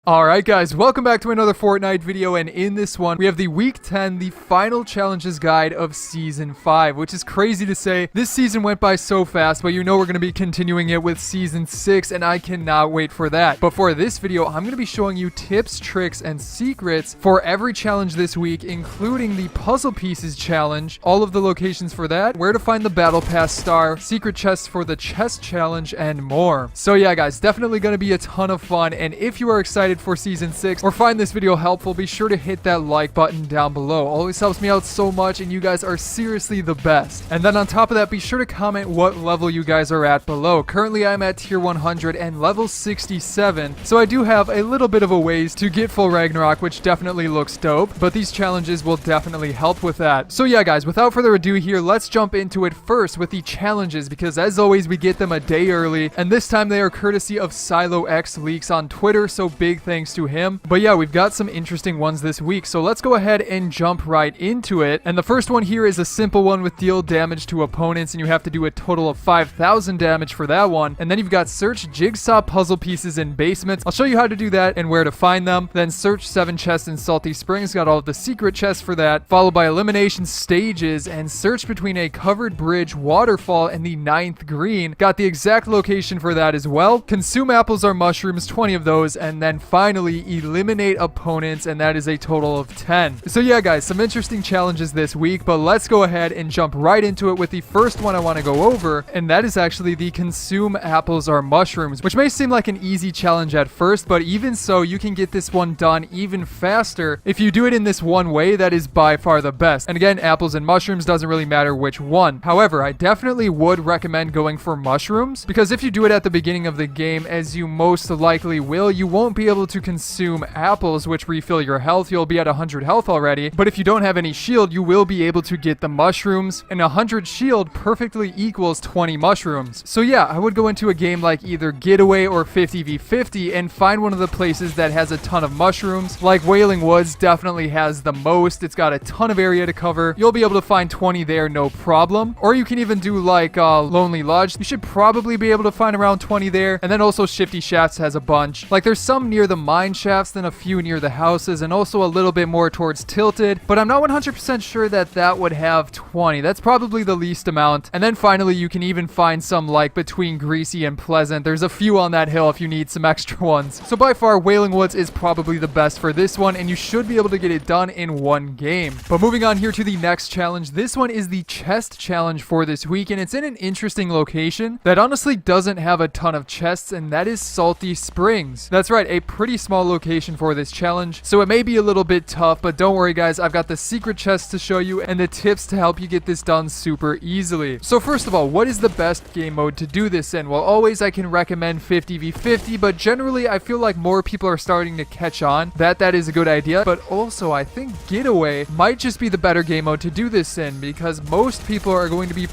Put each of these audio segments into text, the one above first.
Alright guys, welcome back to another Fortnite video, and in this one, we have the Week 10, the final challenges guide of Season 5, which is crazy to say. This season went by so fast, but you know we're going to be continuing it with Season 6, and I cannot wait for that. But for this video, I'm going to be showing you tips, tricks, and secrets for every challenge this week, including the Puzzle Pieces challenge, all of the locations for that, where to find the Battle Pass star, secret chests for the chest challenge, and more. So yeah guys, definitely going to be a ton of fun, and if you are excited for Season 6 or find this video helpful, be sure to hit that like button down below. Always helps me out so much, and you guys are seriously the best. And then on top of that, be sure to comment what level you guys are at below. Currently I'm at tier 100 and level 67, so I do have a little bit of a ways to get full Ragnarok, which definitely looks dope, but these challenges will definitely help with that. So yeah guys, without further ado here, let's jump into it first with the challenges, because as always we get them a day early, and this time they are courtesy of Silo X Leaks on Twitter, so big thanks to him. But yeah, we've got some interesting ones this week, so let's go ahead and jump right into it. And the first one here is a simple one with deal damage to opponents, and you have to do a total of 5,000 damage for that one. And then you've got search jigsaw puzzle pieces in basements. I'll show you how to do that and where to find them. Then search 7 chests in Salty Springs, got all of the secret chests for that, followed by elimination stages and search between a covered bridge, waterfall, and the 9th green. Got the exact location for that as well. Consume apples or mushrooms, 20 of those, and then finally eliminate opponents, and that is a total of 10. So yeah guys, some interesting challenges this week, but let's go ahead and jump right into it with the first one I want to go over, and that is actually the consume apples or mushrooms, which may seem like an easy challenge at first, but even so, you can get this one done even faster if you do it in this one way that is by far the best. And again, apples and mushrooms, doesn't really matter which one. However, I definitely would recommend going for mushrooms, because if you do it at the beginning of the game, as you most likely will, you won't be able to consume apples, which refill your health. You'll be at 100 health already, but if you don't have any shield, you will be able to get the mushrooms, and 100 shield perfectly equals 20 mushrooms. So yeah, I would go into a game like either Getaway or 50v50 and find one of the places that has a ton of mushrooms. Like Wailing Woods definitely has the most. It's got a ton of area to cover. You'll be able to find 20 there, no problem. Or you can even do like Lonely Lodge. You should probably be able to find around 20 there. And then also Shifty Shafts has a bunch. Like there's some near the mine shafts, then a few near the houses, and also a little bit more towards Tilted, but I'm not 100% sure that that would have 20. That's probably the least amount. And then finally, you can even find some like between Greasy and Pleasant. There's a few on that hill if you need some extra ones. So by far, Wailing Woods is probably the best for this one, and you should be able to get it done in one game. But moving on here to the next challenge, this one is the chest challenge for this week, and it's in an interesting location that honestly doesn't have a ton of chests, and that is Salty Springs. That's right, a pretty small location for this challenge, so it may be a little bit tough, but don't worry guys, I've got the secret chests to show you and the tips to help you get this done super easily. So first of all, what is the best game mode to do this in? Well, always I can recommend 50v50, but generally I feel like more people are starting to catch on that is a good idea, but also I think Getaway might just be the better game mode to do this in, because most people are going to be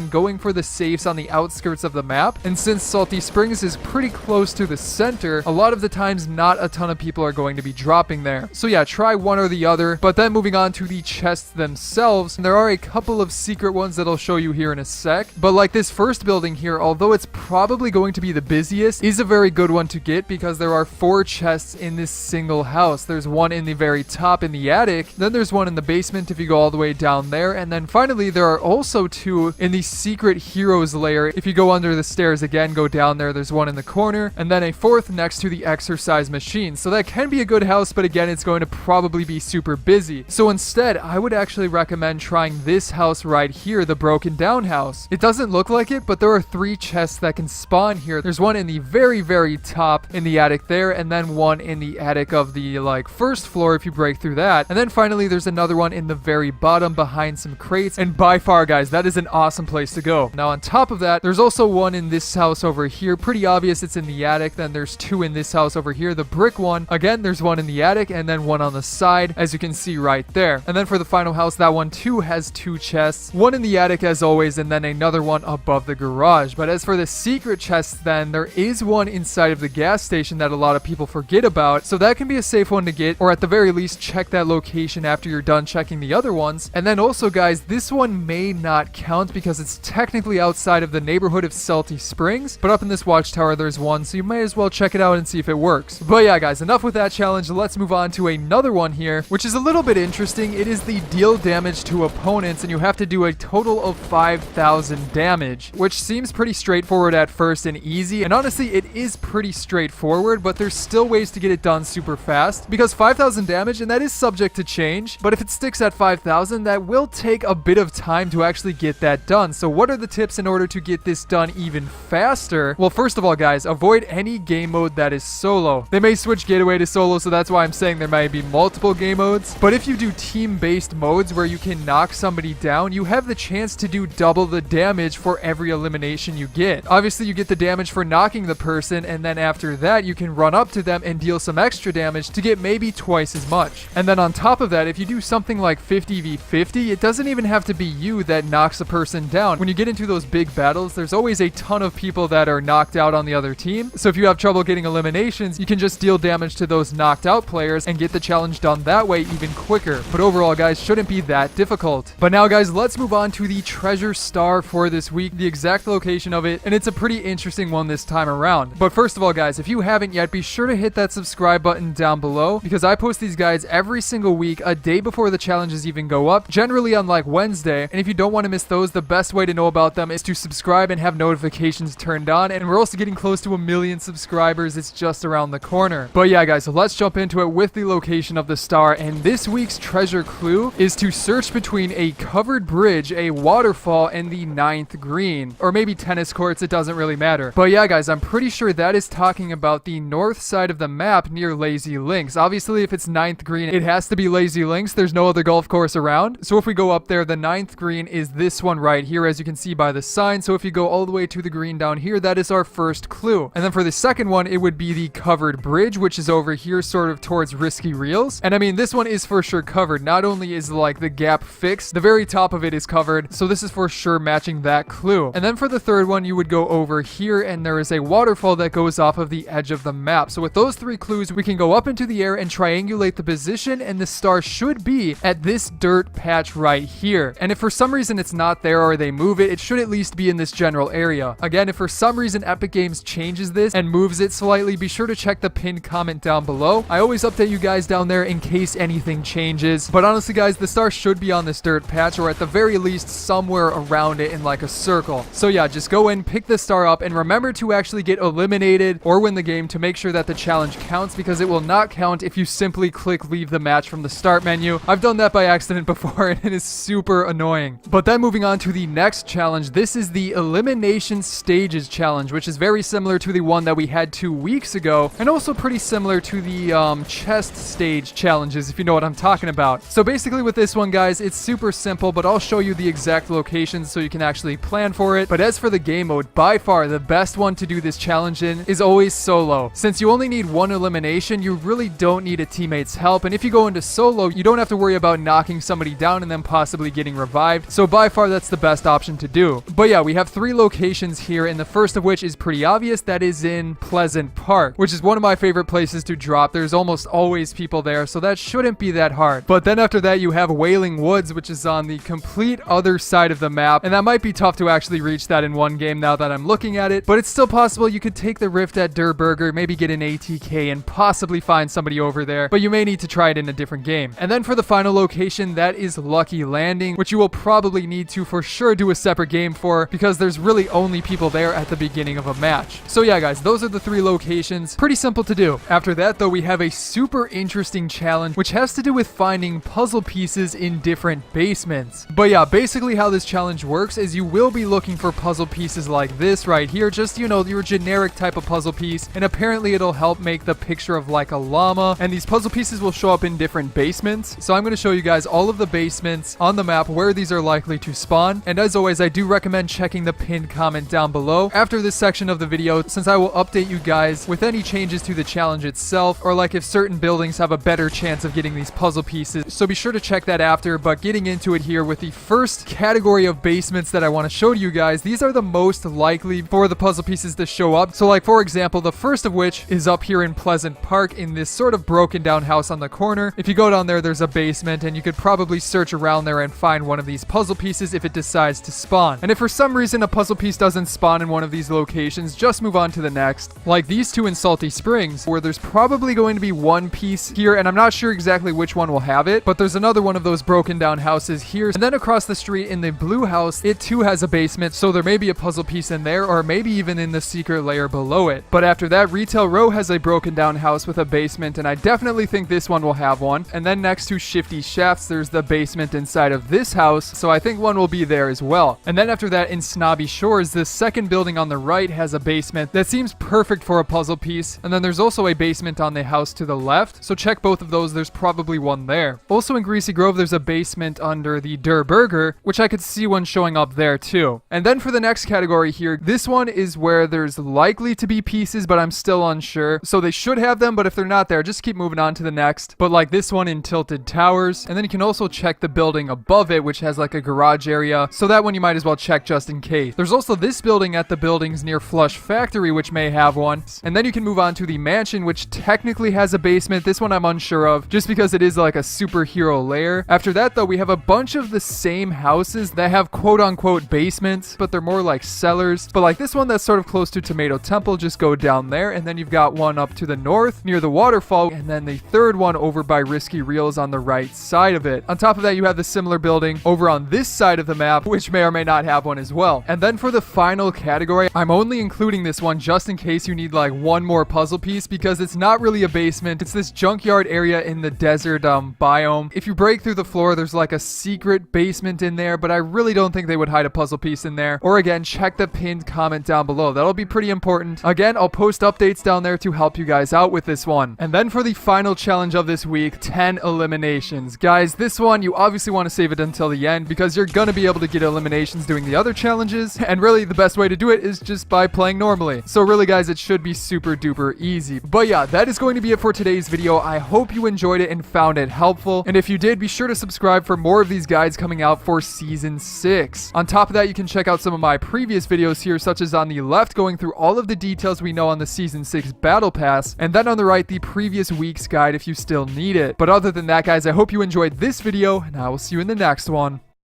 going for the safes on the outskirts of the map, and since Salty Springs is pretty close to the center, a lot of the times not a ton of people are going to be dropping there. So yeah, try one or the other. But then moving on to the chests themselves, there are a couple of secret ones that I'll show you here in a sec, but like this first building here, although it's probably going to be the busiest, is a very good one to get because there are 4 chests in this single house. There's one in the very top in the attic, then there's one in the basement if you go all the way down there, and then finally there are also 2 in the secret heroes lair. If you go under the stairs again, go down there, there's one in the corner, and then a 4th next to the exercise machine. So that can be a good house, but again, it's going to probably be super busy. So instead, I would actually recommend trying this house right here, the broken down house. It doesn't look like it, but there are 3 chests that can spawn here. There's one in the very top in the attic there, and then one in the attic of the like first floor if you break through that. And then finally, there's another one in the very bottom behind some crates, and by far guys, that is an awesome place to go. Now on top of that, there's also one in this house over here. Pretty obvious it's in the attic. Then there's 2 in this house over here, the brick one. Again, there's one in the attic and then one on the side, as you can see right there. And then for the final house, that one too has 2 chests, one in the attic as always, and then another one above the garage. But as for the secret chests, then there is one inside of the gas station that a lot of people forget about, so that can be a safe one to get, or at the very least check that location after you're done checking the other ones. And then also guys, this one may not count because it's technically outside of the neighborhood of Salty Springs, but up in this watchtower there's one, so you may as well check it out and see if it works. But yeah, guys, enough with that challenge. Let's move on to another one here, which is a little bit interesting. It is the deal damage to opponents, and you have to do a total of 5,000 damage, which seems pretty straightforward at first and easy. And honestly, it is pretty straightforward, but there's still ways to get it done super fast, because 5,000 damage, and that is subject to change, but if it sticks at 5,000, that will take a bit of time to actually get that done. So what are the tips in order to get this done even faster? Well, first of all, guys, avoid any game mode that is solo. They may switch Gateway to solo, so that's why I'm saying there might be multiple game modes. But if you do team-based modes where you can knock somebody down, you have the chance to do double the damage for every elimination you get. Obviously, you get the damage for knocking the person, and then after that, you can run up to them and deal some extra damage to get maybe twice as much. And then on top of that, if you do something like 50v50, it doesn't even have to be you that knocks a person down. When you get into those big battles, there's always a ton of people that are knocked out on the other team. So if you have trouble getting eliminations, you can just deal damage to those knocked out players and get the challenge done that way even quicker. But overall, guys, shouldn't be that difficult. But now, guys, let's move on to the treasure star for this week, the exact location of it, and it's a pretty interesting one this time around. But first of all, guys, if you haven't yet, be sure to hit that subscribe button down below, because I post these guides every single week, a day before the challenges even go up, generally on like Wednesday. And if you don't want to miss those, the best way to know about them is to subscribe and have notifications turned on. And we're also getting close to 1 million subscribers. It's just around the corner. But yeah, guys, so let's jump into it with the location of the star. And this week's treasure clue is to search between a covered bridge, a waterfall, and the 9th green, or maybe tennis courts. It doesn't really matter. But yeah, guys, I'm pretty sure that is talking about the north side of the map near Lazy Links. Obviously, if it's 9th green, it has to be Lazy Links. There's no other golf course around. So if we go up there, the 9th green is this one right here, as you can see by the sign. So if you go all the way to the green down here, that is our first clue. And then for the second one, it would be the covered bridge, which is over here sort of towards Risky Reels. And I mean, this one is for sure covered. Not only is like the gap fixed, the very top of it is covered. So this is for sure matching that clue. And then for the third one, you would go over here, and there is a waterfall that goes off of the edge of the map. So with those three clues, we can go up into the air and triangulate the position, and the star should be at this dirt patch right here. And if for some reason it's not there or they move it, it should at least be in this general area. Again, if for some reason Epic Games changes this and moves it slightly, be sure to check the pinned comment down below. I always update you guys down there in case anything changes. But honestly, guys, the star should be on this dirt patch, or at the very least somewhere around it in like a circle. So yeah, just go in, pick the star up, and remember to actually get eliminated or win the game to make sure that the challenge counts, because it will not count if you simply click leave the match from the start menu. I've done that by accident before, and it is super annoying. But then moving on to the next challenge, this is the elimination stages challenge, which is very similar to the one that we had 2 weeks ago, and also pretty similar to the chest stage challenges, if you know what I'm talking about. So basically with this one, guys, it's super simple, but I'll show you the exact locations so you can actually plan for it. But as for the game mode, by far the best one to do this challenge in is always solo. Since you only need one elimination, you really don't need a teammate's help, and if you go into solo, you don't have to worry about knocking somebody down and then possibly getting revived. So by far that's the best option to do. But yeah, we have 3 locations here, and the first of which is pretty obvious. That is in Pleasant Park, which is one of my favorite places to drop. There's almost always people there, so that shouldn't be that hard. But then after that, you have Wailing Woods, which is on the complete other side of the map, and that might be tough to actually reach that in one game now that I'm looking at it, but it's still possible. You could take the rift at Durburger, maybe get an ATK and possibly find somebody over there, but you may need to try it in a different game. And then for the final location, that is Lucky Landing, which you will probably need to for sure do a separate game for, because there's really only people there at the beginning of a match. So yeah, guys, those are the 3 locations. Pretty simple to do. After that, though, we have a super interesting challenge, which has to do with finding puzzle pieces in different basements. But yeah, basically how this challenge works is you will be looking for puzzle pieces like this right here, just, you know, your generic type of puzzle piece, and apparently it'll help make the picture of like a llama, and these puzzle pieces will show up in different basements. So I'm going to show you guys all of the basements on the map where these are likely to spawn, and as always, I do recommend checking the pinned comment down below after this section of the video, since I will update you guys with any changes to the challenge itself, or like if certain buildings have a better chance of getting these puzzle pieces. So be sure to check that after. But getting into it here with the first category of basements that I want to show to you guys, these are the most likely for the puzzle pieces to show up. So like, for example, the first of which is up here in Pleasant Park in this sort of broken down house on the corner. If you go down there, there's a basement, and you could probably search around there and find one of these puzzle pieces if it decides to spawn. And if for some reason a puzzle piece doesn't spawn in one of these locations, just move on to the next. Like these 2 in Salty Springs Springs, where there's probably going to be one piece here, and I'm not sure exactly which one will have it, but there's another one of those broken down houses here. And then across the street in the blue house, it too has a basement, so there may be a puzzle piece in there, or maybe even in the secret layer below it. But after that, Retail Row has a broken down house with a basement, and I definitely think this one will have one. And then next to Shifty Shafts, there's the basement inside of this house, so I think one will be there as well. And then after that, in Snobby Shores, this second building on the right has a basement that seems perfect for a puzzle piece. And then there's also a basement on the house to the left, so check both of those. There's probably one there. Also in Greasy Grove, there's a basement under the Der Burger, which I could see one showing up there too. And then for the next category here, this one is where there's likely to be pieces, but I'm still unsure. So they should have them, but if they're not there, just keep moving on to the next. But like this one in Tilted Towers. And then you can also check the building above it, which has like a garage area. So that one you might as well check just in case. There's also this building at the buildings near Flush Factory, which may have one. And then you can move on to the mansion, which technically has a basement. This one I'm unsure of, just because it is like a superhero lair. After that though, we have a bunch of the same houses that have quote-unquote basements, but they're more like cellars. But like this one that's sort of close to Tomato Temple, just go down there. And then you've got one up to the north near the waterfall, and then the third one over by Risky Reels on the right side of it. On top of that, you have the similar building over on this side of the map, which may or may not have one as well. And then for the final category, I'm only including this one just in case you need like one more puzzle piece, because it's not really a basement. It's this junkyard area in the desert biome. If you break through the floor, there's like a secret basement in there, but I really don't think they would hide a puzzle piece in there. Or again, check the pinned comment down below. That'll be pretty important. Again, I'll post updates down there to help you guys out with this one. And then for the final challenge of this week, 10 eliminations. Guys, this one, you obviously want to save it until the end because you're going to be able to get eliminations doing the other challenges. And really, the best way to do it is just by playing normally. So really, guys, it should be super duper easy. But yeah, that is going to be it for today's video. I hope you enjoyed it and found it helpful. And if you did, be sure to subscribe for more of these guides coming out for Season 6. On top of that, you can check out some of my previous videos here, such as on the left, going through all of the details we know on the Season 6 Battle Pass, and then on the right, the previous week's guide if you still need it. But other than that, guys, I hope you enjoyed this video, and I will see you in the next one.